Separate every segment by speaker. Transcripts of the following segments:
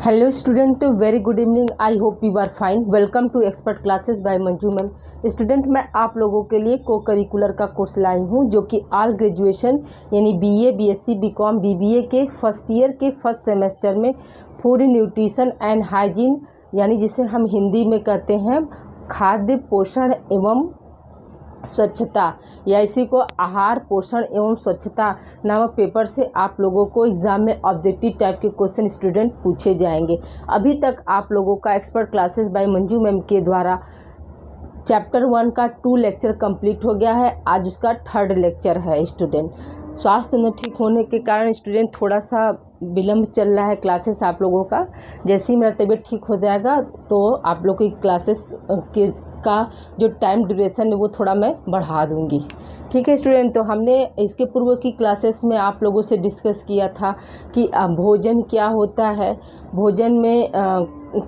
Speaker 1: Hello student, very good evening. I hope you are fine. Welcome to expert classes by Manju ma'am. Student, मैं आप लोगों के लिए को करिकुलर का कोर्स लाई हूँ जो कि ऑल ग्रेजुएशन यानी बीए, बीएससी, बीकॉम, बीबीए के फर्स्ट ईयर के फर्स्ट सेमेस्टर में फूड न्यूट्रिशन एंड हाइजीन यानी जिसे हम हिंदी में कहते हैं खाद्य पोषण एवं स्वच्छता या इसी को आहार पोषण एवं स्वच्छता नामक पेपर से आप लोगों को एग्ज़ाम में ऑब्जेक्टिव टाइप के क्वेश्चन स्टूडेंट पूछे जाएंगे। अभी तक आप लोगों का expert classes by Manju ma'am के द्वारा चैप्टर 1 का 2 लेक्चर कंप्लीट हो गया है। आज उसका 3rd लेक्चर है। स्टूडेंट, स्वास्थ्य न ठीक होने के कारण स्टूडेंट थोड़ा सा विलम्ब चल रहा है क्लासेस आप लोगों का। जैसे ही मेरा तबीयत ठीक हो जाएगा तो आप लोग की क्लासेस का जो टाइम ड्यूरेशन है वो थोड़ा मैं बढ़ा दूंगी। ठीक है स्टूडेंट, तो हमने इसके पूर्व की क्लासेस में आप लोगों से डिस्कस किया था कि भोजन क्या होता है, भोजन में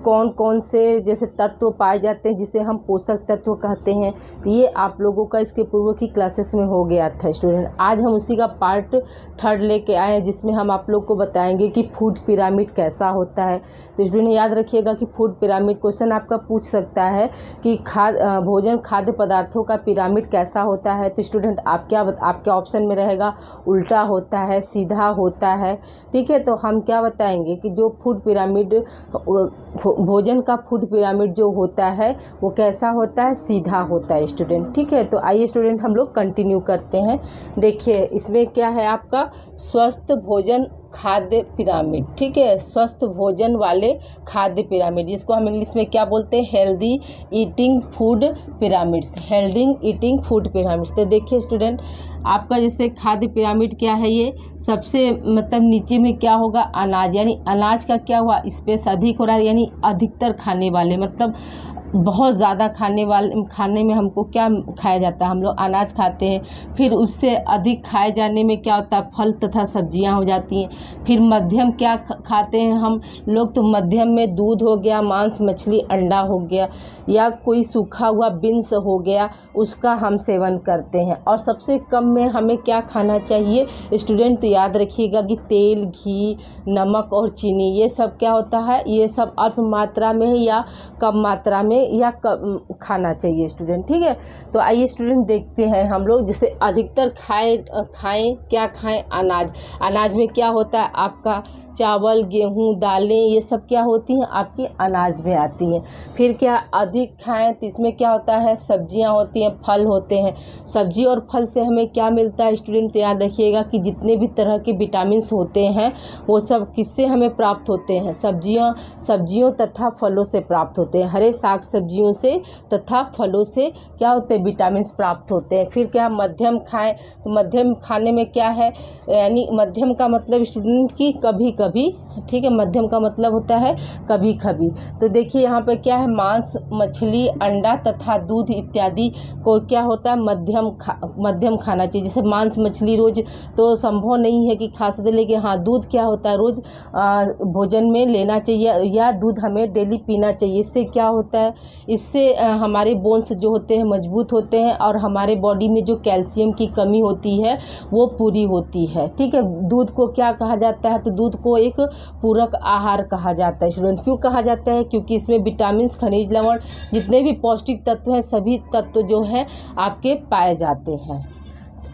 Speaker 1: कौन कौन से जैसे तत्व पाए जाते हैं जिसे हम पोषक तत्व कहते हैं। तो ये आप लोगों का इसके पूर्व की क्लासेस में हो गया था स्टूडेंट। आज हम उसी का पार्ट 3rd लेके आए हैं जिसमें हम आप लोग को बताएंगे कि फूड पिरामिड कैसा होता है। तो स्टूडेंट याद रखिएगा कि फूड पिरामिड क्वेश्चन आपका पूछ सकता है कि भोजन खाद्य पदार्थों का पिरामिड कैसा होता है। तो स्टूडेंट आपके ऑप्शन में रहेगा उल्टा होता है, सीधा होता है। ठीक है, तो हम क्या बताएंगे कि जो फूड पिरामिड भोजन का फूड पिरामिड जो होता है वो कैसा होता है, सीधा होता है स्टूडेंट। ठीक है, तो आइए स्टूडेंट हम लोग कंटिन्यू करते हैं। देखिए इसमें क्या है आपका स्वस्थ भोजन खाद्य पिरामिड। ठीक है, स्वस्थ भोजन वाले खाद्य पिरामिड जिसको हम इंग्लिश में क्या बोलते हैं, healthy eating food pyramids, healthy eating food pyramids. तो देखिए स्टूडेंट, आपका जैसे खाद्य पिरामिड क्या है, ये सबसे मतलब नीचे में क्या होगा, अनाज, यानी अनाज का क्या हुआ, स्पेस अधिक हो रहा है, यानी अधिकतर खाने वाले, मतलब बहुत ज़्यादा खाने में हमको क्या खाया जाता है, हम लोग अनाज खाते हैं। फिर उससे अधिक खाए जाने में क्या होता है, फल तथा सब्जियां हो जाती हैं। फिर मध्यम क्या खाते हैं हम लोग, तो मध्यम में दूध हो गया, मांस, मछली, अंडा हो गया, या कोई सूखा हुआ बीन्स हो गया, उसका हम सेवन करते हैं। और सबसे कम में हमें क्या खाना चाहिए स्टूडेंट, तो याद रखिएगा कि तेल, घी, नमक और चीनी, ये सब क्या होता है, ये सब अल्प मात्रा में या कम मात्रा में या खाना चाहिए स्टूडेंट। ठीक है, तो आइए स्टूडेंट देखते हैं हम लोग जैसे अधिकतर खाएं क्या खाएं, अनाज में क्या होता है आपका चावल, गेहूं, दालें, ये सब क्या होती हैं आपकी अनाज में आती हैं। फिर क्या अधिक खाएं तो इसमें क्या होता है, सब्जियां होती हैं, फल होते हैं। सब्जी और फल से हमें क्या मिलता है स्टूडेंट, याद रखिएगा कि जितने भी तरह के विटामिन्स होते हैं वो सब किससे हमें प्राप्त होते हैं, सब्जियों तथा फलों से प्राप्त होते हैं। हरे साग सब्जियों से तथा फलों से क्या होते हैं, विटामिन्स प्राप्त होते हैं। फिर क्या मध्यम खाएं, तो मध्यम खाने में क्या है, यानी मध्यम का मतलब स्टूडेंट की कभी कभी। ठीक है, मध्यम का मतलब होता है कभी कभी। तो देखिए यहाँ पे क्या है, मांस, मछली, अंडा तथा दूध इत्यादि को क्या होता है, मध्यम खाना चाहिए। जैसे मांस मछली रोज तो संभव नहीं है कि खा सकते, लेकिन हाँ दूध क्या होता है, रोज भोजन में लेना चाहिए या दूध हमें डेली पीना चाहिए। इससे क्या होता है, इससे हमारे बोन्स जो होते हैं मजबूत होते हैं और हमारे बॉडी में जो कैल्शियम की कमी होती है वो पूरी होती है। ठीक है, दूध को क्या कहा जाता है, तो दूध को एक पूरक आहार कहा जाता है स्टूडेंट। क्यों कहा जाता है, क्योंकि इसमें विटामिन, खनिज, लवण, जितने भी पौष्टिक तत्व हैं सभी तत्व जो है आपके पाए जाते हैं।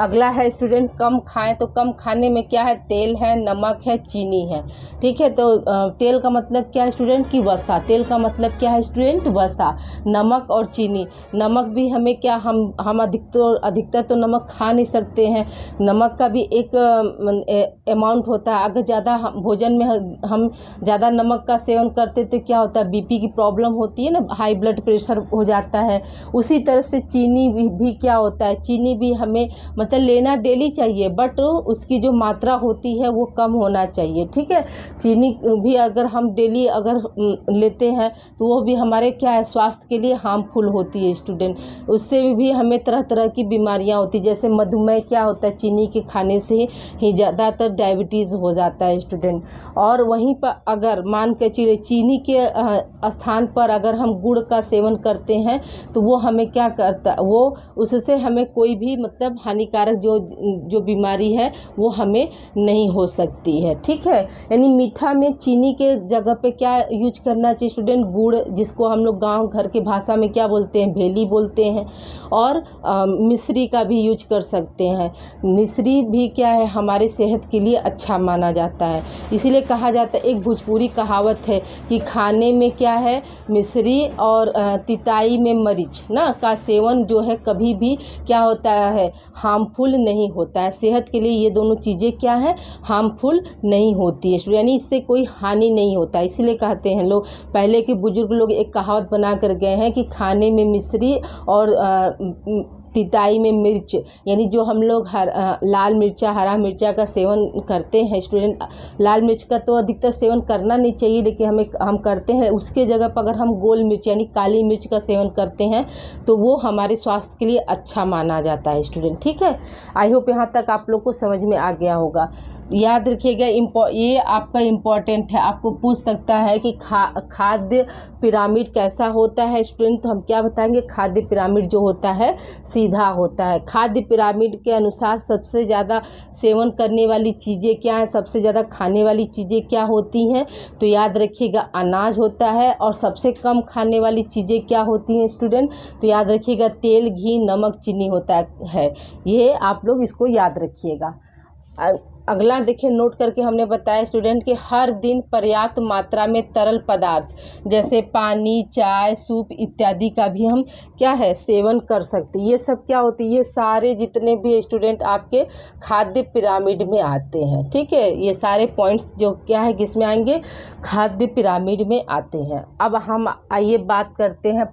Speaker 1: अगला है स्टूडेंट कम खाएं, तो कम खाने में क्या है, तेल है, नमक है, चीनी है। ठीक है, तो तेल का मतलब क्या है स्टूडेंट की वसा, तेल का मतलब क्या है स्टूडेंट, वसा। नमक और चीनी, नमक भी हमें क्या, हम अधिकतर तो नमक खा नहीं सकते हैं। नमक का भी एक अमाउंट होता है। अगर ज़्यादा भोजन में हम ज़्यादा नमक का सेवन करते तो क्या होता है, बीपी की प्रॉब्लम होती है ना, हाई ब्लड प्रेशर हो जाता है। उसी तरह से चीनी भी क्या होता है, चीनी भी हमें मतलब लेना डेली चाहिए, बट उसकी जो मात्रा होती है वो कम होना चाहिए। ठीक है, चीनी भी अगर हम डेली अगर लेते हैं तो वो भी हमारे क्या है, स्वास्थ्य के लिए हार्मफुल होती है स्टूडेंट। उससे भी हमें तरह तरह की बीमारियां होती है, जैसे मधुमेह क्या होता है, चीनी के खाने से ही ज़्यादातर डायबिटीज़ हो जाता है स्टूडेंट। और वहीं पर अगर मान के चलिए चीनी के स्थान पर अगर हम गुड़ का सेवन करते हैं तो वो हमें क्या करता है, वो उससे हमें कोई भी मतलब हानिकारक हानिकारक जो बीमारी है वो हमें नहीं हो सकती है। ठीक है, यानी मीठा में चीनी के जगह पे क्या यूज करना चाहिए स्टूडेंट? गुड़, जिसको हम लोग गांव घर की भाषा में क्या बोलते हैं? भेली बोलते हैं। और मिश्री का भी यूज कर सकते हैं। मिश्री भी क्या है, हमारे सेहत के लिए अच्छा माना जाता है। इसीलिए कहा जाता है, एक भोजपुरी कहावत है कि खाने में क्या है, मिश्री और तिताई में मरीच ना का सेवन जो है कभी भी क्या होता है, हार्मफुल नहीं होता है। सेहत के लिए ये दोनों चीज़ें क्या है, हार्मफुल नहीं होती है, यानी इससे कोई हानि नहीं होता। इसीलिए कहते हैं लोग, पहले के बुजुर्ग लोग एक कहावत बना कर गए हैं कि खाने में मिश्री और तिताई में मिर्च, यानी जो हम लोग लाल मिर्चा, हरा मिर्चा का सेवन करते हैं स्टूडेंट, लाल मिर्च का तो अधिकतर सेवन करना नहीं चाहिए, लेकिन हम करते हैं। उसके जगह पर अगर हम गोल मिर्च यानी काली मिर्च का सेवन करते हैं तो वो हमारे स्वास्थ्य के लिए अच्छा माना जाता है स्टूडेंट। ठीक है, आई होप यहाँ तक आप लोग को समझ में आ गया होगा। याद रखिएगा, ये आपका इम्पॉर्टेंट है, आपको पूछ सकता है कि खाद्य पिरामिड कैसा होता है स्टूडेंट। तो हम क्या बताएंगे, खाद्य पिरामिड जो होता है सीधा होता है। खाद्य पिरामिड के अनुसार सबसे ज़्यादा सेवन करने वाली चीज़ें क्या हैं, सबसे ज़्यादा खाने वाली चीज़ें क्या होती हैं? तो याद रखिएगा, अनाज होता है। और सबसे कम खाने वाली चीज़ें क्या होती हैं स्टूडेंट? तो याद रखिएगा, तेल, घी, नमक, चीनी होता है। ये आप लोग इसको याद रखिएगा। अगला देखिए, नोट करके हमने बताया स्टूडेंट कि हर दिन पर्याप्त मात्रा में तरल पदार्थ जैसे पानी, चाय, सूप इत्यादि का भी हम क्या है, सेवन कर सकते हैं। ये सब क्या होती है, ये सारे जितने भी स्टूडेंट आपके खाद्य पिरामिड में आते हैं। ठीक है, ये सारे पॉइंट्स जो क्या है किस में आएंगे, खाद्य पिरामिड में आते हैं। अब हम आइए बात करते हैं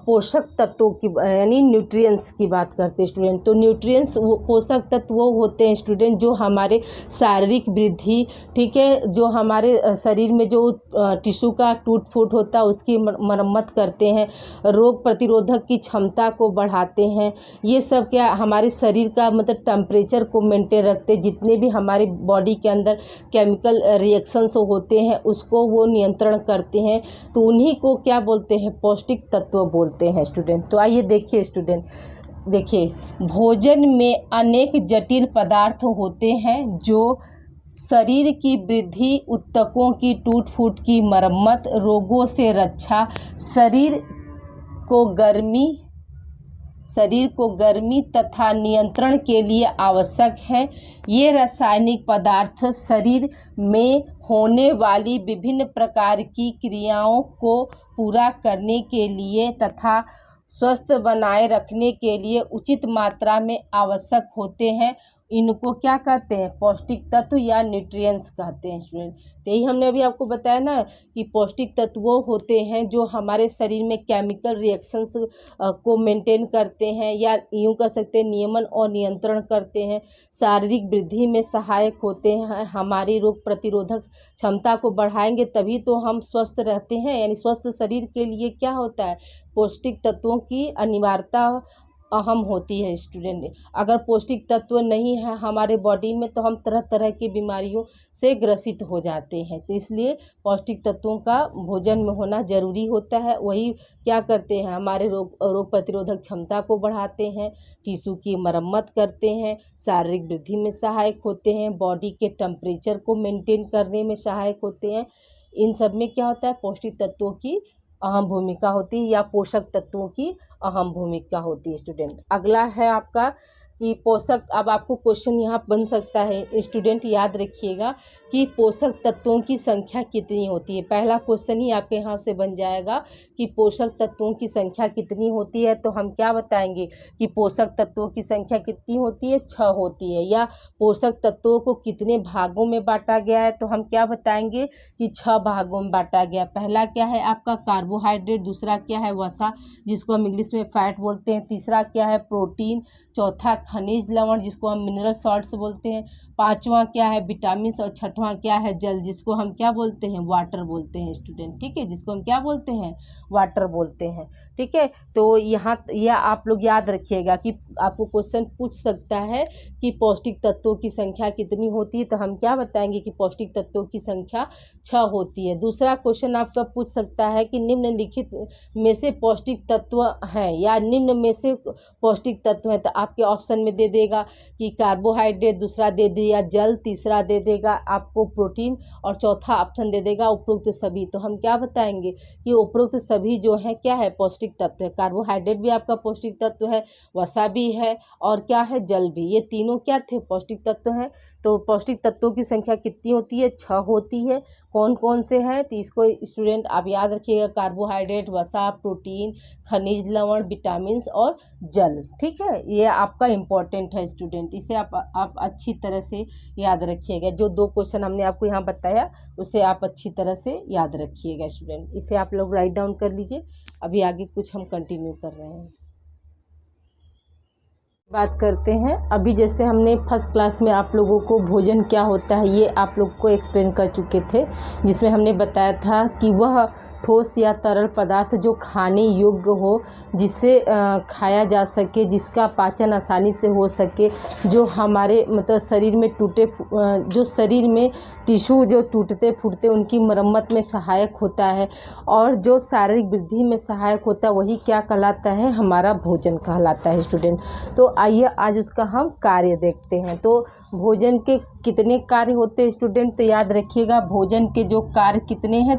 Speaker 1: पोषक तत्वों की, यानी न्यूट्रिएंट्स की बात करते हैं स्टूडेंट। तो न्यूट्रिएंट्स वो पोषक तत्व वो होते हैं स्टूडेंट जो हमारे शारीरिक वृद्धि, ठीक है, जो हमारे शरीर में जो टिश्यू का टूट फूट होता है उसकी मरम्मत करते हैं, रोग प्रतिरोधक की क्षमता को बढ़ाते हैं। ये सब क्या हमारे शरीर का मतलब टेम्परेचर को मेंटेन रखते हैं। जितने भी हमारी बॉडी के अंदर केमिकल रिएक्शंस होते हैं उसको वो नियंत्रण करते हैं। तो उन्हीं को क्या बोलते हैं, पौष्टिक तत्व बोलते हैं स्टूडेंट। तो आइए देखिए स्टूडेंट, देखिए भोजन में अनेक जटिल पदार्थ होते हैं जो शरीर की वृद्धि, ऊतकों की टूट फूट की मरम्मत, रोगों से रक्षा, शरीर को गर्मी तथा नियंत्रण के लिए आवश्यक है। ये रासायनिक पदार्थ शरीर में होने वाली विभिन्न प्रकार की क्रियाओं को पूरा करने के लिए तथा स्वस्थ बनाए रखने के लिए उचित मात्रा में आवश्यक होते हैं। इनको क्या कहते हैं, पौष्टिक तत्व या न्यूट्रिएंट्स कहते हैं स्टूडेंट। तो यही हमने अभी आपको बताया ना कि पौष्टिक तत्व वो होते हैं जो हमारे शरीर में केमिकल रिएक्शंस को मेंटेन करते हैं, या यूँ कह सकते हैं नियमन और नियंत्रण करते हैं, शारीरिक वृद्धि में सहायक होते हैं, हमारी रोग प्रतिरोधक क्षमता को बढ़ाएंगे तभी तो हम स्वस्थ रहते हैं। यानी स्वस्थ शरीर के लिए क्या होता है, पौष्टिक तत्वों की अनिवार्यता अहम होती है स्टूडेंट। अगर पौष्टिक तत्व नहीं है हमारे बॉडी में तो हम तरह तरह की बीमारियों से ग्रसित हो जाते हैं। तो इसलिए पौष्टिक तत्वों का भोजन में होना ज़रूरी होता है। वही क्या करते हैं, हमारे रोग प्रतिरोधक क्षमता को बढ़ाते हैं, टिश्यू की मरम्मत करते हैं, शारीरिक वृद्धि में सहायक होते हैं, बॉडी के टेम्परेचर को मेंटेन करने में सहायक होते हैं। इन सब में क्या होता है, पौष्टिक तत्वों की अहम भूमिका होती है या पोषक तत्वों की अहम भूमिका होती है स्टूडेंट। अगला है आपका कि पोषक, अब आपको क्वेश्चन यहाँ बन सकता है स्टूडेंट, याद रखिएगा कि पोषक तत्वों की संख्या कितनी होती है। पहला क्वेश्चन ही आपके यहाँ से बन जाएगा कि पोषक तत्वों की संख्या कितनी होती है। तो हम क्या बताएंगे कि पोषक तत्वों की संख्या कितनी होती है, 6 होती है। या पोषक तत्वों को कितने भागों में बांटा गया है, तो हम क्या बताएंगे कि 6 भागों में बांटा गया। पहला क्या है आपका कार्बोहाइड्रेट, दूसरा क्या है वसा जिसको हम इंग्लिश में फैट बोलते हैं, तीसरा क्या है प्रोटीन, चौथा खनिज लवण जिसको हम मिनरल सॉल्ट्स बोलते हैं, पांचवा क्या है विटामिन और छठवां क्या है जल, जिसको हम क्या बोलते हैं वाटर बोलते हैं स्टूडेंट, ठीक है, जिसको हम क्या बोलते हैं वाटर बोलते हैं, ठीक है। तो यहाँ यह आप लोग याद रखिएगा कि आपको क्वेश्चन पूछ सकता है कि पौष्टिक तत्वों की संख्या कितनी होती है, तो हम क्या बताएंगे कि पौष्टिक तत्वों की संख्या 6 होती है। दूसरा क्वेश्चन आपका पूछ सकता है कि निम्नलिखित में से पौष्टिक तत्व हैं या निम्न में से पौष्टिक तत्व है, तो आपके ऑप्शन में दे देगा कि कार्बोहाइड्रेट, दूसरा दे दिया जल, तीसरा दे देगा आपको प्रोटीन और चौथा ऑप्शन दे देगा उपरोक्त सभी। तो हम क्या बताएंगे कि उपरोक्त सभी जो है क्या है पौष्टिक तत्व है। कार्बोहाइड्रेट भी आपका पौष्टिक तत्व है, वसा भी है और क्या है जल भी, ये तीनों क्या थे पौष्टिक तत्व हैं। तो पौष्टिक तत्वों की संख्या कितनी होती है 6 होती है। कौन कौन से हैं तो इसको स्टूडेंट आप याद रखिएगा, कार्बोहाइड्रेट, वसा, प्रोटीन, खनिज लवण, विटामिन और जल, ठीक है। ये आपका इम्पोर्टेंट है स्टूडेंट, इसे आप अच्छी तरह से याद रखिएगा। जो 2 क्वेश्चन हमने आपको यहाँ बताया उसे आप अच्छी तरह से याद रखिएगा स्टूडेंट, इसे आप लोग राइट डाउन कर लीजिए। अभी आगे कुछ हम कंटिन्यू कर रहे हैं, बात करते हैं। अभी जैसे हमने फर्स्ट क्लास में आप लोगों को भोजन क्या होता है ये आप लोग को एक्सप्लेन कर चुके थे, जिसमें हमने बताया था कि वह ठोस या तरल पदार्थ जो खाने योग्य हो, जिसे खाया जा सके, जिसका पाचन आसानी से हो सके, जो हमारे मतलब शरीर में जो शरीर में टिश्यू जो टूटते फूटते उनकी मरम्मत में सहायक होता है और जो शारीरिक वृद्धि में सहायक होता है, वही क्या कहलाता है हमारा भोजन कहलाता है स्टूडेंट। तो आइए आज उसका हम कार्य देखते हैं। तो भोजन के कितने कार्य होते हैं स्टूडेंट, तो याद रखिएगा भोजन के जो कार्य कितने हैं,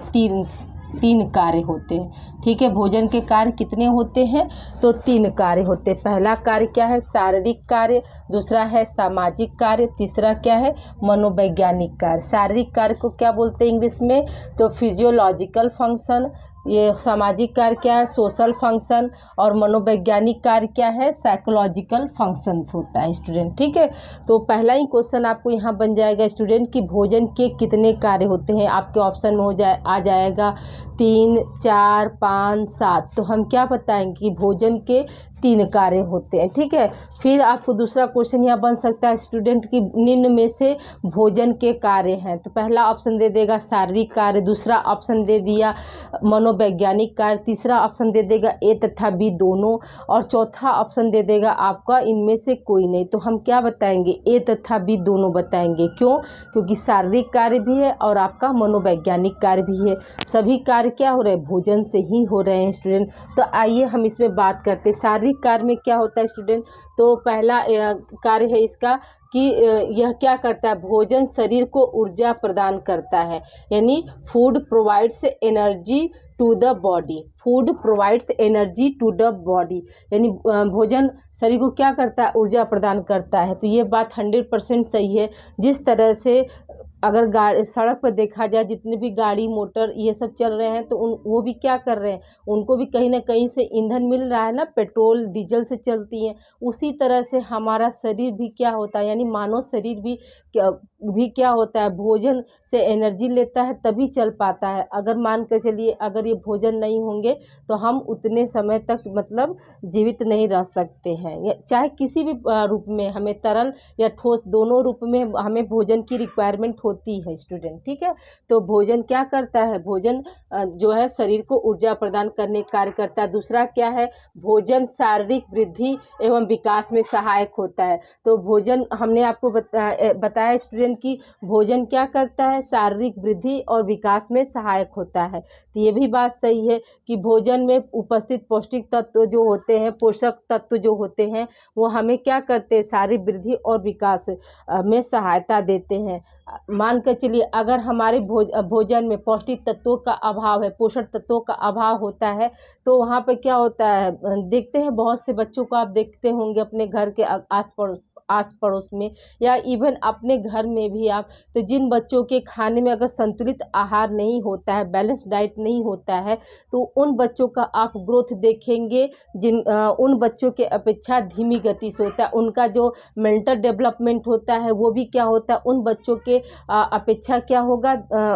Speaker 1: तीन कार्य होते हैं, ठीक है। भोजन के कार्य कितने होते हैं तो 3 कार्य होते हैं। पहला कार्य क्या है शारीरिक कार्य, दूसरा है सामाजिक कार्य, तीसरा क्या है मनोवैज्ञानिक कार्य। शारीरिक कार्य को क्या बोलते हैं इंग्लिश में तो फिजियोलॉजिकल फंक्शन, ये सामाजिक कार्य क्या है सोशल फंक्शन और मनोवैज्ञानिक कार्य क्या है साइकोलॉजिकल फंक्शंस होता है स्टूडेंट, ठीक है। तो पहला ही क्वेश्चन आपको यहाँ बन जाएगा स्टूडेंट कि भोजन के कितने कार्य होते हैं, आपके ऑप्शन में आ जाएगा 3, 4, 5, 7। तो हम क्या बताएंगे कि भोजन के 3 कार्य होते हैं, ठीक है। फिर आपको दूसरा क्वेश्चन यहाँ बन सकता है स्टूडेंट कि निम्न में से भोजन के कार्य हैं, तो पहला ऑप्शन दे देगा शारीरिक कार्य, दूसरा ऑप्शन दे दिया मनोवैज्ञानिक कार्य, तीसरा ऑप्शन दे देगा ए तथा बी दोनों और चौथा ऑप्शन दे देगा आपका इनमें से कोई नहीं। तो हम क्या बताएंगे ए तथा बी दोनों बताएंगे, क्यों, क्योंकि शारीरिक कार्य भी है और आपका मनोवैज्ञानिक कार्य भी है। सभी कार्य क्या हो रहे हैं भोजन से ही हो रहे हैं स्टूडेंट। तो आइए हम इसमें बात करते हैं शारीरिक कार्य में क्या होता है स्टूडेंट। तो पहला कार्य है इसका कि यह क्या करता है भोजन शरीर को ऊर्जा प्रदान करता है, यानी food provides energy to the body, food provides energy to the body, यानी भोजन शरीर को क्या करता है ऊर्जा प्रदान करता है। तो ये बात 100% सही है। जिस तरह से अगर सड़क पर देखा जाए जितने भी गाड़ी मोटर ये सब चल रहे हैं तो वो भी क्या कर रहे हैं, उनको भी कहीं ना कहीं से ईंधन मिल रहा है ना, पेट्रोल डीजल से चलती हैं। उसी तरह से हमारा शरीर भी क्या होता है, यानी मानव शरीर भी क्या होता है भोजन से एनर्जी लेता है तभी चल पाता है। अगर मान कर चलिए अगर ये भोजन नहीं होंगे तो हम उतने समय तक मतलब जीवित नहीं रह सकते हैं, चाहे किसी भी रूप में, हमें तरल या ठोस दोनों रूप में हमें भोजन की रिक्वायरमेंट होती है स्टूडेंट, ठीक है। तो भोजन क्या करता है, भोजन जो है शरीर को ऊर्जा प्रदान करने का कार्य करता है। दूसरा क्या है भोजन शारीरिक वृद्धि एवं विकास में सहायक होता है। तो भोजन हमने आपको बताया स्टूडेंट कि भोजन क्या करता है शारीरिक वृद्धि और विकास में सहायक होता है। तो ये भी बात सही है कि भोजन में उपस्थित पौष्टिक तत्व जो होते हैं, पोषक तत्व जो होते हैं, वो हमें क्या करते हैं शारीरिक वृद्धि और विकास में सहायता देते हैं। मान कर चलिए अगर हमारे भोजन में पौष्टिक तत्वों का अभाव है, पोषक तत्वों का अभाव होता है, तो वहाँ पे क्या होता है, देखते हैं बहुत से बच्चों को आप देखते होंगे अपने घर के आस पड़ोस में या इवन अपने घर में भी आप, तो जिन बच्चों के खाने में अगर संतुलित आहार नहीं होता है, बैलेंस डाइट नहीं होता है, तो उन बच्चों का आप ग्रोथ देखेंगे उन बच्चों के अपेक्षा धीमी गति से होता है। उनका जो मेंटल डेवलपमेंट होता है वो भी क्या होता है उन बच्चों के अपेक्षा क्या होगा,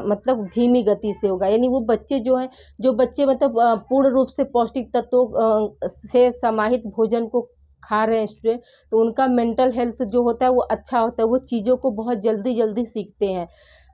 Speaker 1: मतलब धीमी गति से होगा। यानी वो बच्चे जो बच्चे मतलब पूर्ण रूप से पौष्टिक तत्वों से समाहित भोजन को खा रहे हैं स्टूडेंट, तो उनका मेंटल हेल्थ जो होता है वो अच्छा होता है, वो चीज़ों को बहुत जल्दी जल्दी सीखते हैं।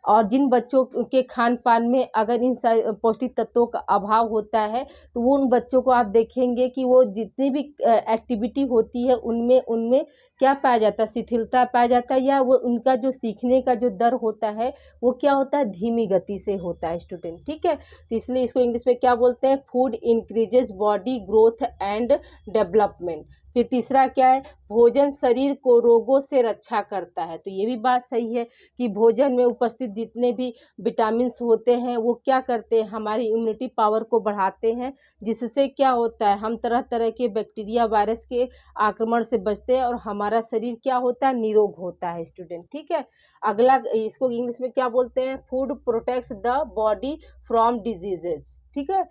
Speaker 1: और जिन बच्चों के खान पान में अगर इन पौष्टिक तत्वों का अभाव होता है, तो वो उन बच्चों को आप देखेंगे कि वो जितनी भी एक्टिविटी होती है उनमें उनमें क्या पाया जाता है, शिथिलता पाया जाता है, या वो उनका जो सीखने का जो दर होता है वो क्या होता है, धीमी गति से होता है स्टूडेंट। ठीक है, तो इसलिए इसको इंग्लिश में क्या बोलते हैं, food increases body growth and development. फिर तीसरा क्या है, भोजन शरीर को रोगों से रक्षा करता है। तो ये भी बात सही है कि भोजन में उपस्थित जितने भी विटामिन्स होते हैं वो क्या करते हैं, हमारी इम्यूनिटी पावर को बढ़ाते हैं, जिससे क्या होता है, हम तरह तरह के बैक्टीरिया वायरस के आक्रमण से बचते हैं और हमारा शरीर क्या होता है, निरोग होता है स्टूडेंट। ठीक है, अगला इसको इंग्लिश में क्या बोलते हैं, food protects the body from diseases. ठीक है,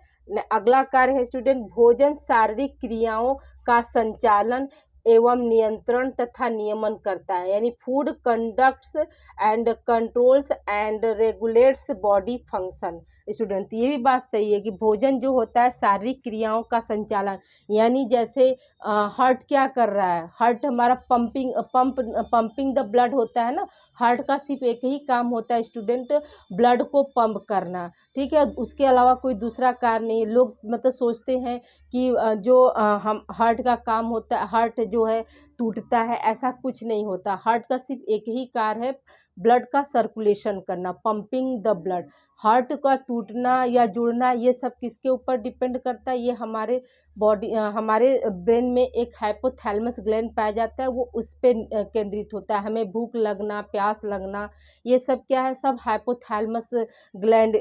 Speaker 1: अगला कार्य है स्टूडेंट, भोजन शारीरिक क्रियाओं का संचालन एवं नियंत्रण तथा नियमन करता है, यानी food conducts and controls and regulates body function. Student, ये भी बात सही है कि भोजन जो होता है शारीरिक क्रियाओं का संचालन, यानी जैसे हार्ट क्या कर रहा है, हार्ट हमारा पंपिंग द ब्लड होता है ना, हार्ट का सिर्फ एक ही काम होता है स्टूडेंट, ब्लड को पंप करना। ठीक है, उसके अलावा कोई दूसरा कार्य नहीं है। लोग मतलब सोचते हैं कि जो हम हार्ट का काम होता है, हार्ट जो है टूटता है, ऐसा कुछ नहीं होता। हार्ट का सिर्फ एक ही कार्य है, ब्लड का सर्कुलेशन करना, पंपिंग द ब्लड। हार्ट का टूटना या जुड़ना ये सब किसके ऊपर डिपेंड करता है, ये हमारे हमारे ब्रेन में एक हाइपोथैलेमस ग्लैंड पाया जाता है, वो उस पर केंद्रित होता है। हमें भूख लगना, प्यास लगना, ये सब क्या है, सब हाइपोथैलेमस ग्लैंड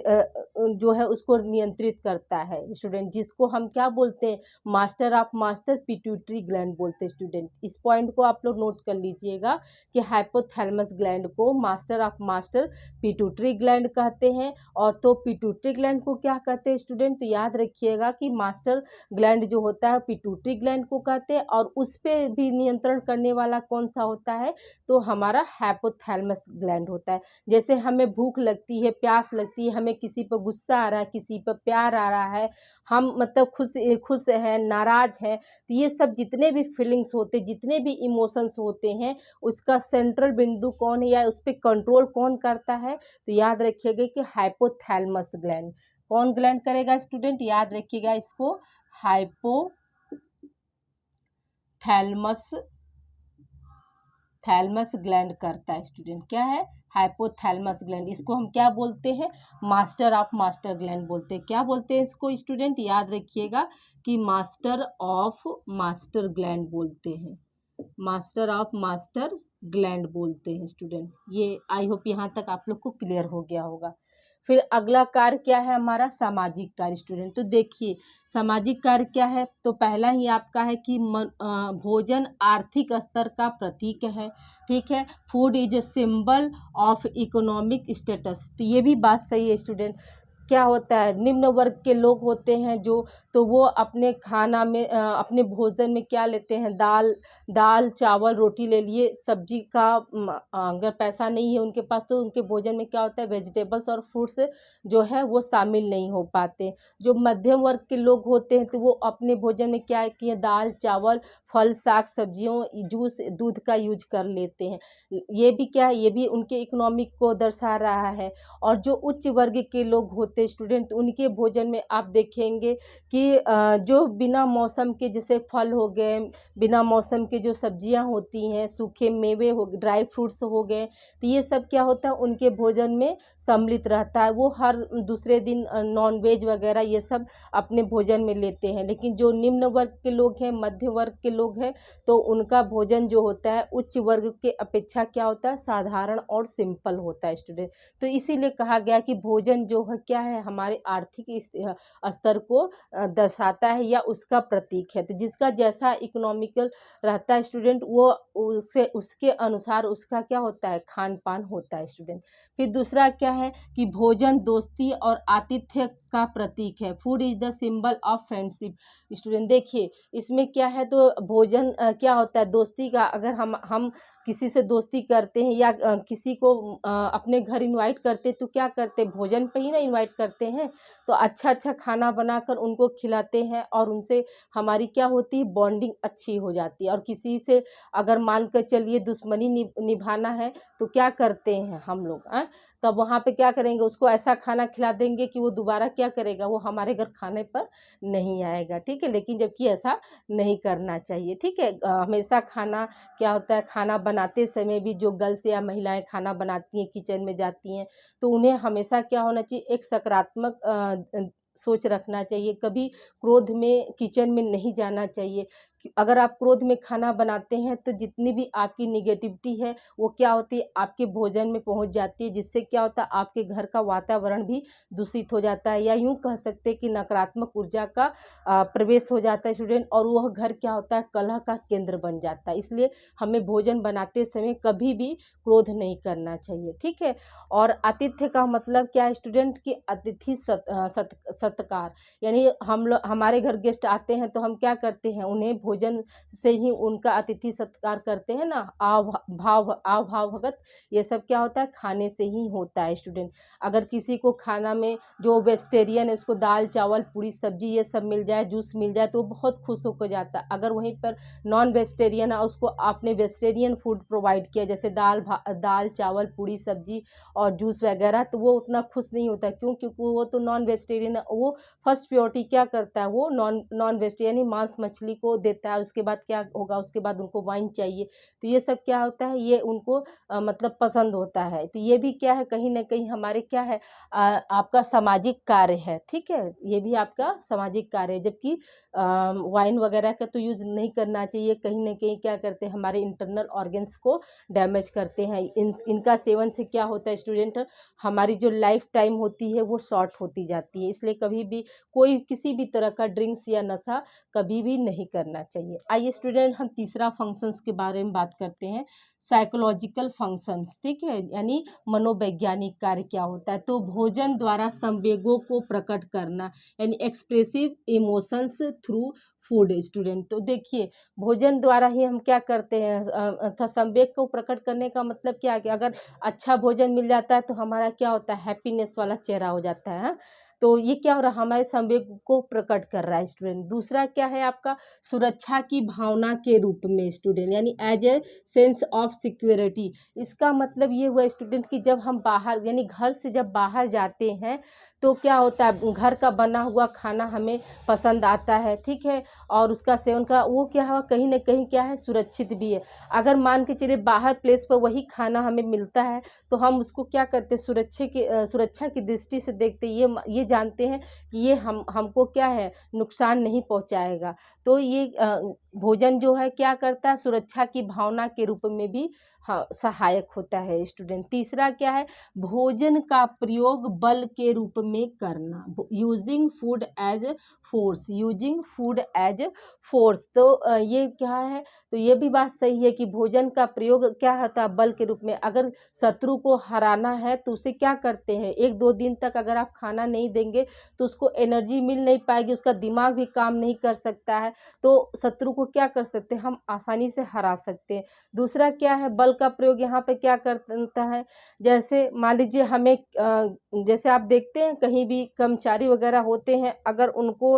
Speaker 1: जो है उसको नियंत्रित करता है स्टूडेंट, जिसको हम क्या बोलते हैं, master of master pituitary gland बोलते हैं स्टूडेंट। इस पॉइंट को आप लोग नोट कर लीजिएगा कि हाइपोथैलेमस ग्लैंड को master of master pituitary gland कहते हैं। और तो पिट्यूटरी ग्लैंड को क्या कहते हैं स्टूडेंट, तो याद रखिएगा कि मास्टर ग्लैंड जो होता है पिट्यूटरी ग्लैंड को कहते हैं, और उस पर भी नियंत्रण करने वाला कौन सा होता है, तो हमारा हाइपोथैलेमस ग्लैंड होता है। जैसे हमें भूख लगती है, प्यास लगती है, हमें किसी पर गुस्सा आ रहा है, किसी पर प्यार आ रहा है, हम मतलब खुश हैं, नाराज हैं, तो ये सब जितने भी फीलिंग्स होते, जितने भी इमोशंस होते हैं, उसका सेंट्रल बिंदु कौन है या उस पर कंट्रोल कौन करता है, तो याद रखिएगा कि हाइपोथैलेमस ग्लैंड। कौन ग्लैंड करेगा स्टूडेंट, याद रखिएगा इसको, हाइपोथैलेमस ग्लैंड करता है स्टूडेंट। क्या है, हाइपोथैलेमस ग्लैंड। इसको हम क्या बोलते हैं, मास्टर ऑफ मास्टर ग्लैंड बोलते हैं। क्या बोलते हैं इसको स्टूडेंट, याद रखिएगा कि मास्टर ऑफ मास्टर ग्लैंड बोलते हैं, मास्टर ऑफ मास्टर ग्लैंड बोलते हैं स्टूडेंट। ये आई होप यहाँ तक आप लोग को क्लियर हो गया होगा। फिर अगला कार्य क्या है हमारा, सामाजिक कार्य स्टूडेंट। तो देखिए सामाजिक कार्य क्या है, तो पहला ही आपका है कि भोजन आर्थिक स्तर का प्रतीक है। ठीक है, food is a symbol of economic status. तो ये भी बात सही है स्टूडेंट। क्या होता है, निम्न वर्ग के लोग होते हैं जो, तो वो अपने खाना में अपने भोजन में क्या लेते हैं, दाल चावल रोटी ले लिए, सब्जी का अगर पैसा नहीं है उनके पास, तो उनके भोजन में क्या होता है, वेजिटेबल्स और फ्रूट्स जो है वो शामिल नहीं हो पाते। जो मध्यम वर्ग के लोग होते हैं तो वो अपने भोजन में क्या किए, दाल चावल फल साग सब्जियों जूस दूध का यूज कर लेते हैं। ये भी क्या है, ये भी उनके इकोनॉमिक को दर्शा रहा है। और जो उच्च वर्ग के लोग होते स्टूडेंट, उनके भोजन में आप देखेंगे कि जो बिना मौसम के जैसे फल हो गए, बिना मौसम के जो सब्जियां होती हैं, सूखे मेवे हो गए, ड्राई फ्रूट्स हो गए, तो ये सब क्या होता है उनके भोजन में सम्मिलित रहता है। वो हर दूसरे दिन नॉन वेज वगैरह ये सब अपने भोजन में लेते हैं। लेकिन जो निम्न वर्ग के लोग हैं, मध्य वर्ग के लोग हैं, तो उनका भोजन जो होता है उच्च वर्ग के अपेक्षा क्या होता है, साधारण और सिंपल होता है स्टूडेंट। तो इसीलिए कहा गया कि भोजन जो है क्या है, हमारे आर्थिक स्तर को दर्शाता है या उसका प्रतीक है। तो जिसका जैसा इकोनॉमिकल रहता है स्टूडेंट, वो उसके अनुसार उसका क्या होता है, खान पान होता है स्टूडेंट। फिर दूसरा क्या है कि भोजन दोस्ती और आतिथ्य का प्रतीक है। Food is the symbol of friendship. Student देखिए इसमें क्या है, तो भोजन क्या होता है, दोस्ती का। अगर हम किसी से दोस्ती करते हैं या किसी को अपने घर इनवाइट करते तो क्या करते, भोजन पे ही ना इनवाइट करते हैं। तो अच्छा अच्छा खाना बनाकर उनको खिलाते हैं और उनसे हमारी क्या होती है, बॉन्डिंग अच्छी हो जाती है। और किसी से अगर मान कर चलिए दुश्मनी निभाना है तो क्या करते हैं हम लोग, तब वहाँ पे क्या करेंगे, उसको ऐसा खाना खिला देंगे कि वो दोबारा क्या करेगा, वो हमारे घर खाने पर नहीं आएगा। ठीक है, लेकिन जबकि ऐसा नहीं करना चाहिए। ठीक है, हमेशा खाना क्या होता है, खाना बनाते समय भी जो गर्ल्स या महिलाएं खाना बनाती हैं, किचन में जाती हैं, तो उन्हें हमेशा क्या होना चाहिए, एक सकारात्मक सोच रखना चाहिए। कभी क्रोध में किचन में नहीं जाना चाहिए। अगर आप क्रोध में खाना बनाते हैं तो जितनी भी आपकी निगेटिविटी है वो क्या होती है, आपके भोजन में पहुंच जाती है, जिससे क्या होता है, आपके घर का वातावरण भी दूषित हो जाता है, या यूं कह सकते हैं कि नकारात्मक ऊर्जा का प्रवेश हो जाता है स्टूडेंट, और वह घर क्या होता है, कलह का केंद्र बन जाता है। इसलिए हमें भोजन बनाते समय कभी भी क्रोध नहीं करना चाहिए। ठीक है, और आतिथ्य का मतलब क्या है स्टूडेंट, की अतिथि सत्कार। यानी हम लोग, हमारे घर गेस्ट आते हैं तो हम क्या करते हैं, उन्हें भोजन से ही उनका अतिथि सत्कार करते हैं ना। आव भाव भगत, ये सब क्या होता है, खाने से ही होता है स्टूडेंट। अगर किसी को खाना में, जो वेजिटेरियन है, उसको दाल चावल पूरी सब्जी ये सब मिल जाए, जूस मिल जाए, तो वो बहुत खुश होकर जाता है। अगर वहीं पर नॉन वेजिटेरियन है, उसको आपने वेजिटेरियन फूड प्रोवाइड किया, जैसे दाल चावल पूरी सब्जी और जूस वगैरह, तो वो उतना खुश नहीं होता। क्यों? क्योंकि वो तो नॉन वेजिटेरियन है। वो फर्स्ट प्योरिटी क्या करता है, वो नॉन वेजिटेरियन ही मांस मछली को देता है। उसके बाद क्या होगा, उसके बाद उनको वाइन चाहिए। तो ये सब क्या होता है, ये उनको मतलब पसंद होता है। तो ये भी क्या है, कहीं ना कहीं हमारे क्या है, आपका सामाजिक कार्य है। ठीक है, ये भी आपका सामाजिक कार्य है। जबकि वाइन वगैरह का तो यूज़ नहीं करना चाहिए। कहीं ना कहीं क्या करते हैं, हमारे इंटरनल ऑर्गन्स को डैमेज करते हैं। इनका सेवन से क्या होता है स्टूडेंट, हमारी जो लाइफ टाइम होती है वो शॉर्ट होती जाती है। इसलिए कभी भी कोई किसी भी तरह का ड्रिंक्स या नशा कभी भी नहीं करना चाहिए। आइए स्टूडेंट, हम तीसरा फंक्शंस के बारे में बात करते हैं, साइकोलॉजिकल फंक्शंस। ठीक है, यानी मनोवैज्ञानिक कार्य क्या होता है। तो भोजन द्वारा संवेगों को प्रकट करना, यानी expressive emotions through food student. तो देखिए भोजन द्वारा ही हम क्या करते हैं, संवेग को प्रकट करने का मतलब क्या है कि अगर अच्छा भोजन मिल जाता है तो हमारा क्या होता है, हैप्पीनेस वाला चेहरा हो जाता है, हाँ? तो ये क्या हो रहा है, हमारे संवेग को प्रकट कर रहा है स्टूडेंट। दूसरा क्या है आपका, सुरक्षा की भावना के रूप में स्टूडेंट, यानी as a sense of security. इसका मतलब ये हुआ स्टूडेंट कि जब हम बाहर, यानी घर से जब बाहर जाते हैं तो क्या होता है, घर का बना हुआ खाना हमें पसंद आता है। ठीक है, और उसका सेवन का वो क्या है, कहीं ना कहीं क्या है, सुरक्षित भी है। अगर मान के चलिए बाहर प्लेस पर वही खाना हमें मिलता है तो हम उसको क्या करते, सुरक्षा की दृष्टि से देखते, ये जानते हैं कि ये हमको क्या है, नुकसान नहीं पहुंचाएगा। तो ये भोजन जो है क्या करता है, सुरक्षा की भावना के रूप में भी हाँ सहायक होता है स्टूडेंट। तीसरा क्या है, भोजन का प्रयोग बल के रूप में करना, using food as force, using food as force. तो ये क्या है, तो ये भी बात सही है कि भोजन का प्रयोग क्या होता है, बल के रूप में। अगर शत्रु को हराना है तो उसे क्या करते हैं, 1-2 दिन तक अगर आप खाना नहीं देंगे तो उसको एनर्जी मिल नहीं पाएगी, उसका दिमाग भी काम नहीं कर सकता है। तो शत्रु को क्या कर सकते हैं, हम आसानी से हरा सकते हैं। दूसरा क्या है, बल का प्रयोग यहाँ पे क्या करता है, जैसे मान लीजिए हमें जैसे आप देखते हैं कहीं भी कर्मचारी वगैरह होते हैं, अगर उनको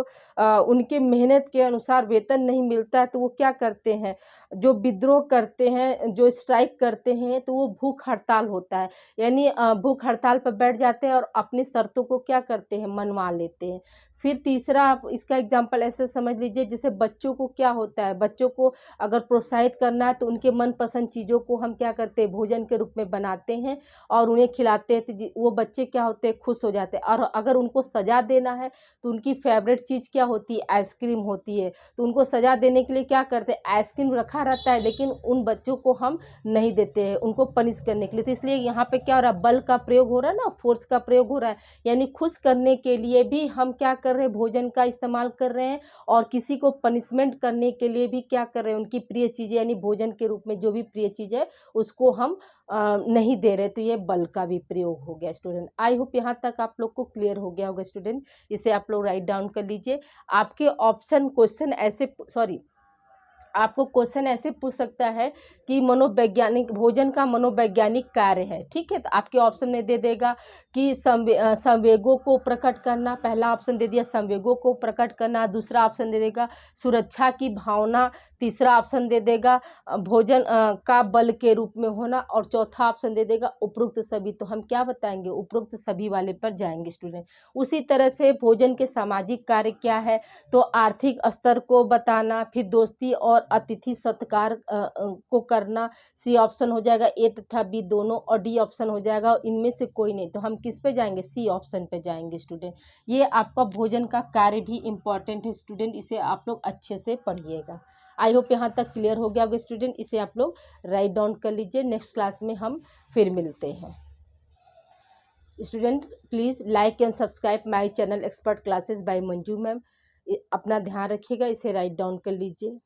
Speaker 1: उनके मेहनत के अनुसार वेतन नहीं मिलता है तो वो क्या करते हैं, जो विद्रोह करते हैं, जो स्ट्राइक करते हैं, तो वो भूख हड़ताल होता है। यानी भूख हड़ताल पर बैठ जाते हैं और अपनी शर्तों को क्या करते हैं, मनवा लेते हैं। फिर तीसरा आप इसका एग्जाम्पल ऐसे समझ लीजिए, जैसे बच्चों को क्या होता है, बच्चों को अगर प्रोत्साहित करना है तो उनके मनपसंद चीज़ों को हम क्या करते हैं, भोजन के रूप में बनाते हैं और उन्हें खिलाते हैं, तो वो बच्चे क्या होते हैं, खुश हो जाते हैं। और अगर उनको सजा देना है तो उनकी फेवरेट चीज़ क्या होती है, आइसक्रीम होती है। तो उनको सजा देने के लिए क्या करते हैं, आइसक्रीम रखा रहता है, लेकिन उन बच्चों को हम नहीं देते हैं, उनको पनिश करने के लिए। तो इसलिए यहाँ पे क्या हो रहा है, बल का प्रयोग हो रहा है ना, फोर्स का प्रयोग हो रहा है। यानी खुश करने के लिए भी हम क्या कर रहे हैं, भोजन का इस्तेमाल कर रहे हैं, और किसी को पनिशमेंट करने के लिए भी क्या कर रहे हैं, उनकी प्रिय चीज़ें यानी भोजन के रूप में जो भी प्रिय चीज़ है उसको हम नहीं दे रहे, तो ये बल का भी प्रयोग हो गया स्टूडेंट। आई होप यहाँ तक आप लोग को क्लियर हो गया होगा स्टूडेंट। इसे आप लोग राइट डाउन कर लीजिए। आपके ऑप्शन क्वेश्चन ऐसे आपको क्वेश्चन ऐसे पूछ सकता है कि मनोवैज्ञानिक भोजन का मनोवैज्ञानिक कार्य है, ठीक है। तो आपके ऑप्शन में दे देगा कि संवेगों को प्रकट करना, पहला ऑप्शन दे दिया संवेगों को प्रकट करना, दूसरा ऑप्शन दे देगा सुरक्षा की भावना, तीसरा ऑप्शन दे देगा भोजन का बल के रूप में होना, और चौथा ऑप्शन दे देगा उपरोक्त सभी। तो हम क्या बताएंगे, उपरोक्त सभी वाले पर जाएंगे स्टूडेंट। उसी तरह से भोजन के सामाजिक कार्य क्या है, तो आर्थिक स्तर को बताना, फिर दोस्ती और अतिथि सत्कार को करना, सी ऑप्शन हो जाएगा, ए तथा बी दोनों, और डी ऑप्शन हो जाएगा इनमें से कोई नहीं। तो हम किस पे जाएंगे, सी ऑप्शन पे जाएंगे स्टूडेंट। ये आपका भोजन का कार्य भी इम्पॉर्टेंट है स्टूडेंट, इसे आप लोग अच्छे से पढ़िएगा। आई होप यहाँ तक क्लियर हो गया होगा स्टूडेंट। इसे आप लोग राइट डाउन कर लीजिए। नेक्स्ट क्लास में हम फिर मिलते हैं student. Please like and subscribe my channel expert classes by Manju ma'am. अपना ध्यान रखिएगा। इसे राइट डाउन कर लीजिए।